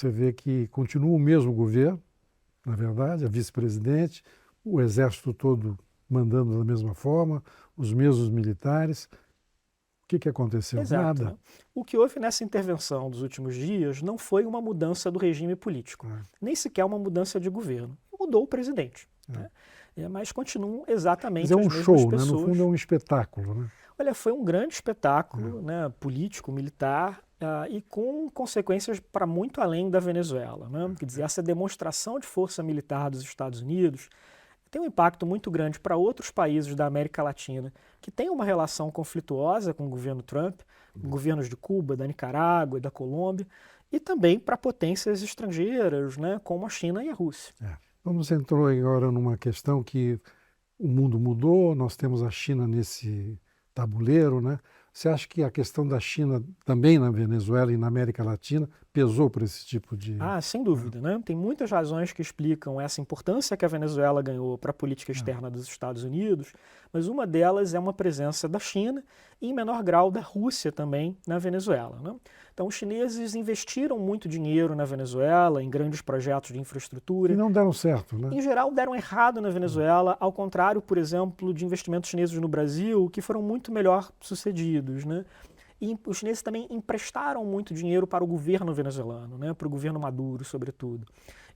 você vê que continua o mesmo governo, na verdade, a vice-presidente, o exército todo mandando da mesma forma, os mesmos militares. O que aconteceu? Exato, Nada. né? O que houve nessa intervenção dos últimos dias não foi uma mudança do regime político, É, nem sequer uma mudança de governo. Mudou o presidente, é. né? Mas continuam Mas é exatamente as um mesmas show, né? No fundo é pessoas. um espetáculo, né? Olha, foi um grande espetáculo, É, né, político, militar, e com consequências para muito além da Venezuela, né? Quer dizer, essa demonstração de força militar dos Estados Unidos tem um impacto muito grande para outros países da América Latina que têm uma relação conflituosa com o governo Trump, governos de Cuba, da Nicarágua e da Colômbia, e também para potências estrangeiras, né, como a China e a Rússia. é. Vamos entrar agora numa questão que o mundo mudou, nós temos a China nesse tabuleiro, né? Você acha que a questão da China também na Venezuela e na América Latina pesou para esse tipo de... Ah, sem dúvida, né? Tem muitas razões que explicam essa importância que a Venezuela ganhou para a política É, externa dos Estados Unidos, mas uma delas é uma presença da China e, em menor grau, da Rússia também na Venezuela, né? Então, os chineses investiram muito dinheiro na Venezuela, em grandes projetos de que infraestrutura. não deram certo, né? Em geral, deram errado na Venezuela, ao contrário, por exemplo, de investimentos chineses no Brasil, que foram muito melhor sucedidos, né? E os chineses também emprestaram muito dinheiro para o governo venezuelano, né, para o governo Maduro, sobretudo.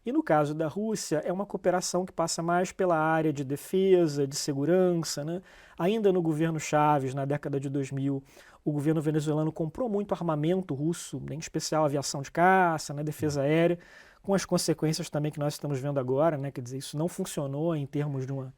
E no caso da Rússia, é uma cooperação que passa mais pela área de defesa, de segurança, né? Ainda no governo Chávez, na década de 2000, o governo venezuelano comprou muito armamento russo, em especial aviação de caça, né, defesa aérea, com as consequências também que nós estamos vendo agora, né? Quer dizer, isso não funcionou em termos de uma...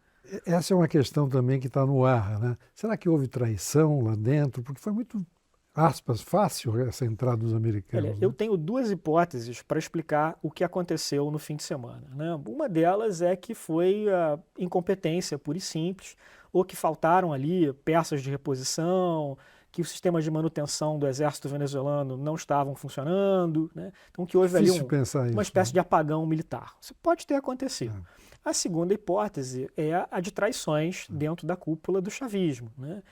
Essa é uma questão também que está no ar, né? Será que houve traição lá dentro? Porque foi muito, aspas, fácil essa entrada dos Olha, americanos, eu né? tenho duas hipóteses para explicar o que aconteceu no fim de semana, né? Uma delas é que foi a incompetência pura e simples, ou que faltaram ali peças de reposição, que os sistemas de manutenção do exército venezuelano não estavam funcionando, né? Então que houve ali Difícil pensar uma isso, espécie né? de apagão militar. Isso pode ter acontecido. É, A segunda hipótese é a de traições dentro da cúpula do chavismo, né?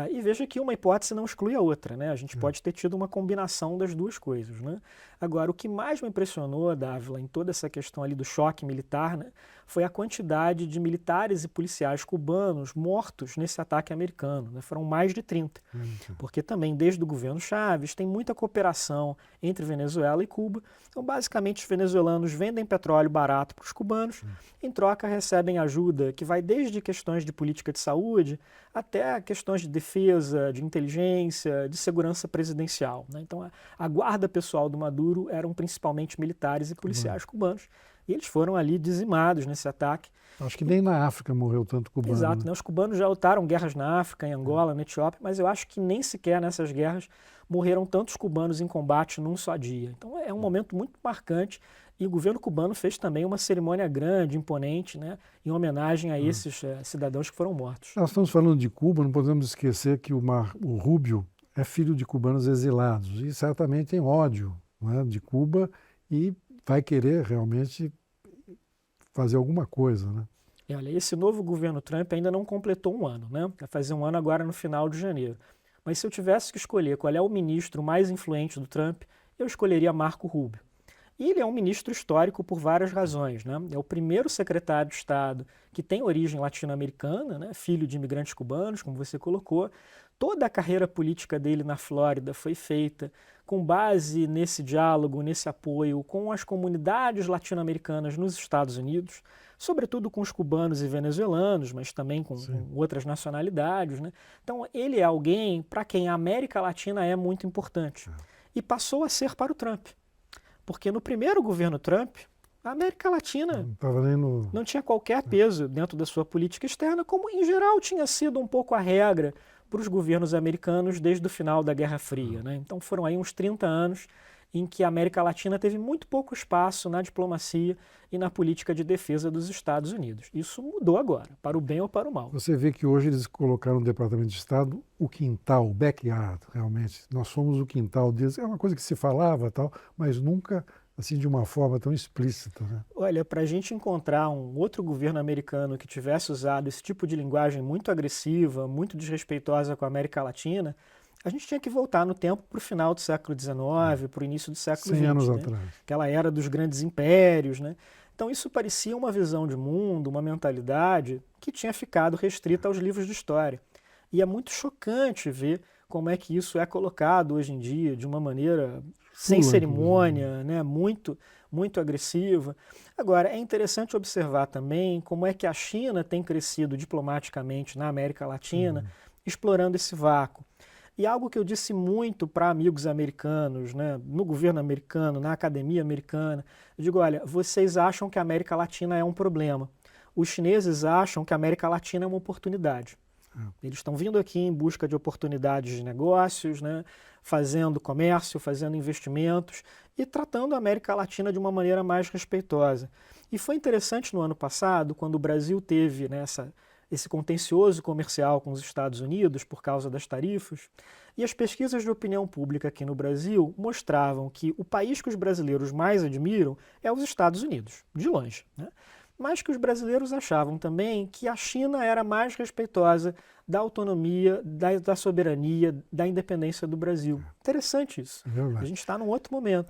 E veja que uma hipótese não exclui a outra, né? A gente é. pode ter tido uma combinação das duas coisas, né? Agora, o que mais me impressionou, Dávila, em toda essa questão ali do choque militar, né, foi a quantidade de militares e policiais cubanos mortos nesse ataque americano, né? Foram mais de 30, Então, porque também desde o governo Chávez tem muita cooperação entre Venezuela e Cuba. Então, basicamente, os venezuelanos vendem petróleo barato para os cubanos, em troca recebem ajuda que vai desde questões de política de saúde até questões de defesa, de inteligência, de segurança presidencial, né? Então, a guarda pessoal do Maduro eram principalmente militares e cubano. policiais cubanos. E eles foram ali dizimados nesse ataque. Acho que nem na África morreu tanto cubano, Exato, né? né? Os cubanos já lutaram guerras na África, em Angola, na Etiópia, mas eu acho que nem sequer nessas guerras morreram tantos cubanos em combate num só dia. Então é um momento muito marcante e o governo cubano fez também uma cerimônia grande, imponente, né, em homenagem a esses cidadãos que foram mortos. Nós estamos falando de Cuba, não podemos esquecer que o Rubio é filho de cubanos exilados e certamente tem ódio, né, de Cuba e vai querer realmente fazer alguma coisa, né? E olha, esse novo governo Trump ainda não completou um ano, né? Vai fazer um ano agora no final de janeiro. Mas se eu tivesse que escolher qual é o ministro mais influente do Trump, eu escolheria Marco Rubio. E ele é um ministro histórico por várias razões, né? É o primeiro secretário de Estado que tem origem latino-americana, né? Filho de imigrantes cubanos, como você colocou. Toda a carreira política dele na Flórida foi feita com base nesse diálogo, nesse apoio com as comunidades latino-americanas nos Estados Unidos, sobretudo com os cubanos e venezuelanos, mas também com Sim. outras nacionalidades, né? Então, ele é alguém para quem a América Latina é muito importante. E passou a ser para o Trump. Porque no primeiro governo Trump, a América Latina Não estava nem no... não tinha qualquer peso dentro da sua política externa, como em geral tinha sido um pouco a regra para os governos americanos desde o final da Guerra Fria, né? Então foram aí uns 30 anos em que a América Latina teve muito pouco espaço na diplomacia e na política de defesa dos Estados Unidos. Isso mudou agora, para o bem ou para o mal. Você vê que hoje eles colocaram no Departamento de Estado o quintal, o backyard, realmente. Nós somos o quintal deles. É uma coisa que se falava, tal, mas nunca assim de uma forma tão explícita, né? Olha, para a gente encontrar um outro governo americano que tivesse usado esse tipo de linguagem muito agressiva, muito desrespeitosa com a América Latina, a gente tinha que voltar no tempo para o final do século XIX, para o início do século 100 anos XX, né? atrás. Aquela era dos grandes impérios, né? Então isso parecia uma visão de mundo, uma mentalidade que tinha ficado restrita aos livros de história. E é muito chocante ver como é que isso é colocado hoje em dia de uma maneira sem Chula, inclusive. cerimônia, né? Muito agressiva. Agora, é interessante observar também como é que a China tem crescido diplomaticamente na América Latina, explorando esse vácuo. E algo que eu disse muito para amigos americanos, né, no governo americano, na academia americana, eu digo, olha, vocês acham que a América Latina é um problema. Os chineses acham que a América Latina é uma oportunidade. Eles estão vindo aqui em busca de oportunidades de negócios, né, fazendo comércio, fazendo investimentos e tratando a América Latina de uma maneira mais respeitosa. E foi interessante no ano passado, quando o Brasil teve, né, esse contencioso comercial com os Estados Unidos por causa das tarifas, e as pesquisas de opinião pública aqui no Brasil mostravam que o país que os brasileiros mais admiram é os Estados Unidos, de longe, né? Mas que os brasileiros achavam também que a China era mais respeitosa da autonomia, da soberania, da independência do Brasil. Interessante isso. É verdade. A gente está num outro momento.